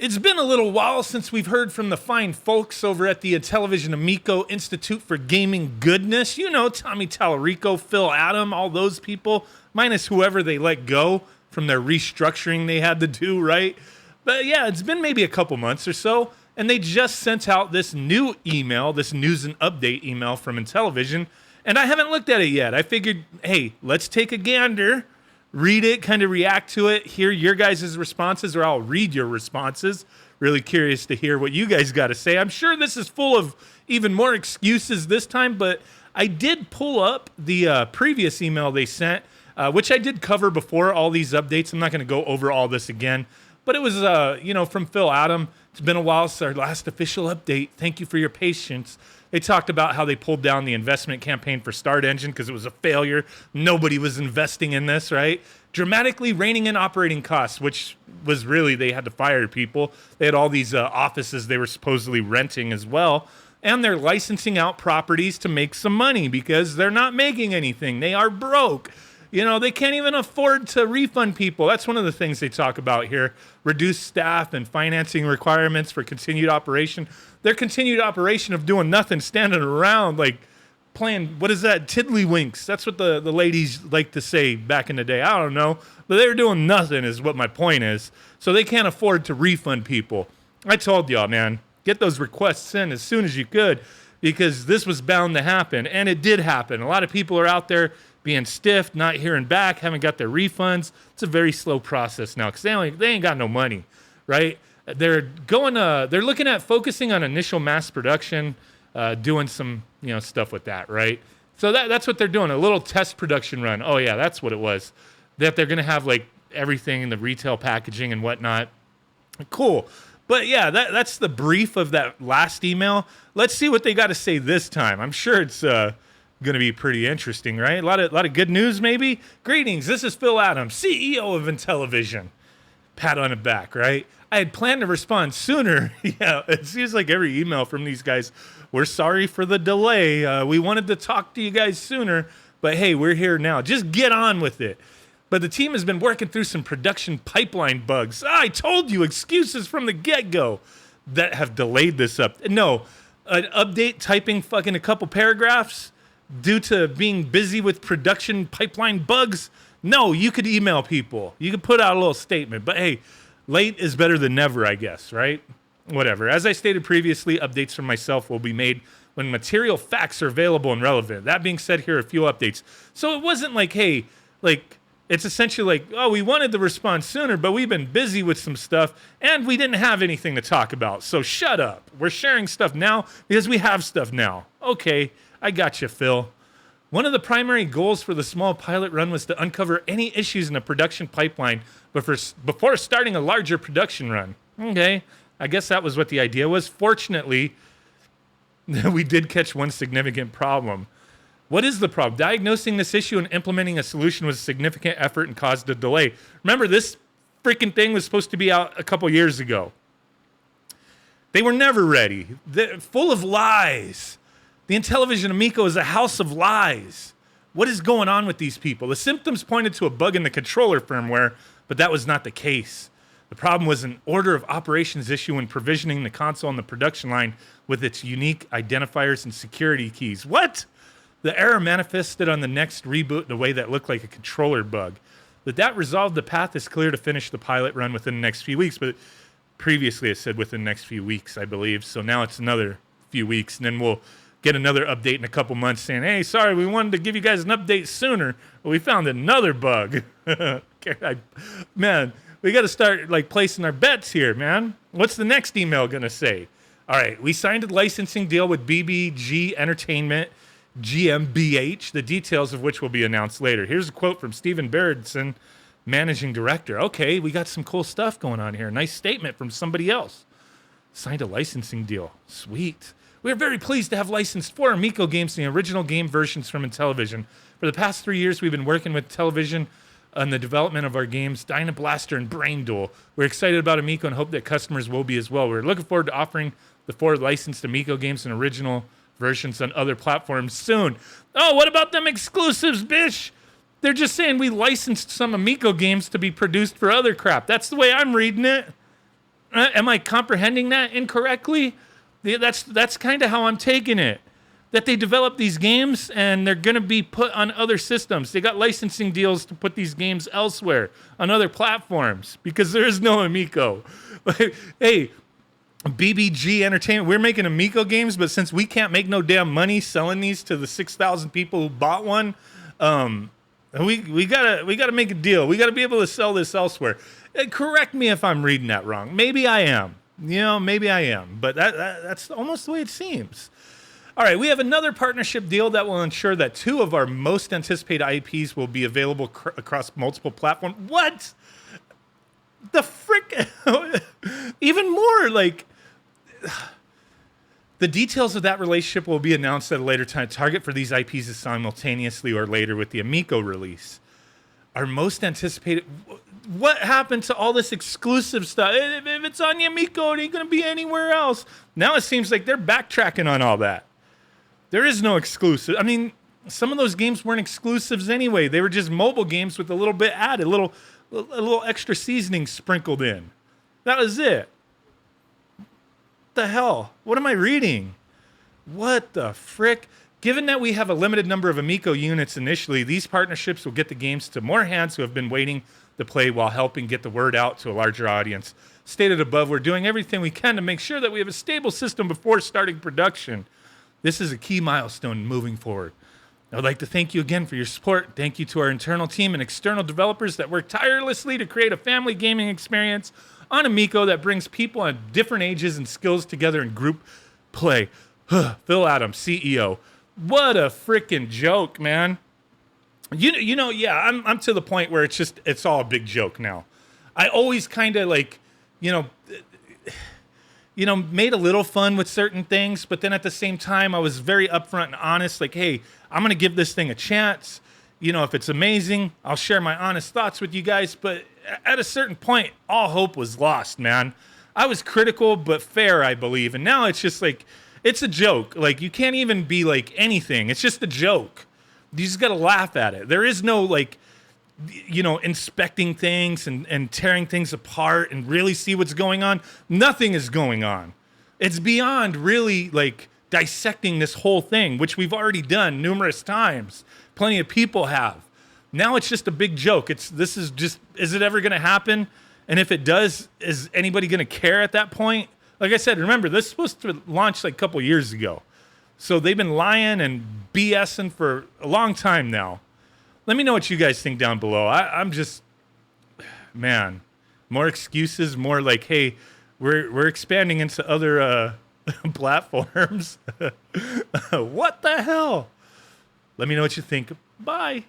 It's been a little while since we've heard from the fine folks over at the Intellivision Amico Institute for Gaming Goodness. You know, Tommy Tallarico, Phil Adam, all those people, minus whoever they let go from their restructuring they had to do, right? But yeah, it's been maybe a couple months or so, and they just sent out this new email, this news and update email from Intellivision, and I haven't looked at it yet. I figured, hey, let's take a gander, read it, kind of react to it, hear your guys' responses, or I'll read your responses. Really curious to hear what you guys got to say. I'm sure this is full of even more excuses this time, but I did pull up the previous email they sent, which I did cover before all these updates. I'm not going to go over all this again, but it was, from Phil Adam. It's been a while since our last official update. Thank you for your patience. They talked about how they pulled down the investment campaign for Start Engine because it was a failure. Nobody was investing in this, right? Dramatically reining in operating costs, which was really, they had to fire people. They had all these offices they were supposedly renting as well. And they're licensing out properties to make some money because they're not making anything. They are broke. You know, they can't even afford to refund people. That's one of the things they talk about here. Reduced staff and financing requirements for continued operation. Their continued operation of doing nothing, standing around, like playing, what is that, tiddlywinks. That's what the ladies like to say back in the day. I don't know. But they were doing nothing is what my point is. So they can't afford to refund people. I told y'all, man, get those requests in as soon as you could because this was bound to happen. And it did happen. A lot of people are out there being stiff, not hearing back, haven't got their refunds. It's a very slow process now because they ain't got no money, right? They're looking at focusing on initial mass production, doing some stuff with that, right? So that's what they're doing, a little test production run. Oh yeah, that's what it was. That they're gonna have like everything in the retail packaging and whatnot. Cool. But yeah, that's the brief of that last email. Let's see what they got to say this time. I'm sure it's going to be pretty interesting, right? A lot of good news, maybe. Greetings. This is Phil Adams, CEO of Intellivision. Pat on the back, right? I had planned to respond sooner. Yeah, it seems like every email from these guys. We're sorry for the delay. We wanted to talk to you guys sooner, but hey, we're here now. Just get on with it. But the team has been working through some production pipeline bugs. I told you, excuses from the get-go that have delayed this up. No, an update typing fucking a couple paragraphs due to being busy with production pipeline bugs. No, you could email people. You could put out a little statement. But hey, late is better than never, I guess, right? Whatever. As I stated previously, updates from myself will be made when material facts are available and relevant. That being said, here are a few updates. So it wasn't like, hey, like, it's essentially like, oh, we wanted to respond sooner, but we've been busy with some stuff, and we didn't have anything to talk about. So shut up. We're sharing stuff now because we have stuff now. Okay, I got you, Phil. One of the primary goals for the small pilot run was to uncover any issues in the production pipeline before starting a larger production run. Okay, I guess that was what the idea was. Fortunately, we did catch one significant problem. What is the problem? Diagnosing this issue and implementing a solution was a significant effort and caused a delay. Remember, this freaking thing was supposed to be out a couple years ago. They were never ready. They're full of lies. The Intellivision Amico is a house of lies. What is going on with these people? The symptoms pointed to a bug in the controller firmware, but that was not the case. The problem was an order of operations issue when provisioning the console on the production line with its unique identifiers and security keys. What? The error manifested on the next reboot in a way that looked like a controller bug. But that resolved, the path is clear to finish the pilot run within the next few weeks. But previously it said within the next few weeks, I believe. So now it's another few weeks. And then we'll get another update in a couple months saying, hey, sorry, we wanted to give you guys an update sooner, but we found another bug. Man, we got to start like placing our bets here, man. What's the next email going to say? All right, we signed a licensing deal with BBG Entertainment, GmbH, the details of which will be announced later. Here's a quote from Steven Berendsen, managing director. Okay, we got some cool stuff going on here. Nice statement from somebody else. Signed a licensing deal. Sweet. We are very pleased to have licensed 4 Amico games in the original game versions from Intellivision. For the past 3 years, we've been working with Intellivision on the development of our games, Dynablaster and Brain Duel. We're excited about Amico and hope that customers will be as well. We're looking forward to offering the 4 licensed Amico games in original versions on other platforms soon. Oh, what about them exclusives, bish? They're just saying we licensed some Amico games to be produced for other crap. That's the way I'm reading it. Am I comprehending that incorrectly? That's kind of how I'm taking it. That they develop these games and they're going to be put on other systems. They got licensing deals to put these games elsewhere on other platforms because there is no Amico. Hey, BBG Entertainment, we're making Amico games, but since we can't make no damn money selling these to the 6,000 people who bought one, we gotta make a deal. We gotta be able to sell this elsewhere. Correct me if I'm reading that wrong. Maybe I am. Maybe I am. But that's almost the way it seems. All right, we have another partnership deal that will ensure that 2 of our most anticipated IPs will be available across multiple platforms. What? The frick? Even more, like... The details of that relationship will be announced at a later time. Target for these IPs is simultaneously or later with the Amico release. Our most anticipated... What happened to all this exclusive stuff? If it's on the Amico, it ain't going to be anywhere else. Now it seems like they're backtracking on all that. There is no exclusive. I mean, some of those games weren't exclusives anyway. They were just mobile games with a little bit added, a little extra seasoning sprinkled in. That was it. What the hell? What am I reading? What the frick? Given that we have a limited number of Amico units initially, these partnerships will get the games to more hands who have been waiting to play while helping get the word out to a larger audience. Stated above, we're doing everything we can to make sure that we have a stable system before starting production. This is a key milestone moving forward. I would like to thank you again for your support. Thank you to our internal team and external developers that work tirelessly to create a family gaming experience on Amico that brings people on different ages and skills together in group play. Phil Adams, CEO. What a freaking joke, man. Yeah, I'm to the point where it's all a big joke now. I always kind of like, made a little fun with certain things, but then at the same time, I was very upfront and honest. Like, hey, I'm going to give this thing a chance. If it's amazing, I'll share my honest thoughts with you guys. But at a certain point, all hope was lost, man. I was critical, but fair, I believe. And now it's just like, it's a joke. Like, you can't even be like anything. It's just a joke. You just got to laugh at it. There is no like, inspecting things and tearing things apart and really see what's going on. Nothing is going on. It's beyond really like dissecting this whole thing, which we've already done numerous times. Plenty of people have. Now it's just a big joke. Is it ever going to happen? And if it does, is anybody going to care at that point? Like I said, remember, this is supposed to launch like a couple years ago. So they've been lying and BSing for a long time now. Let me know what you guys think down below. I'm just, man, more excuses, more like, hey, we're expanding into other platforms. What the hell? Let me know what you think. Bye.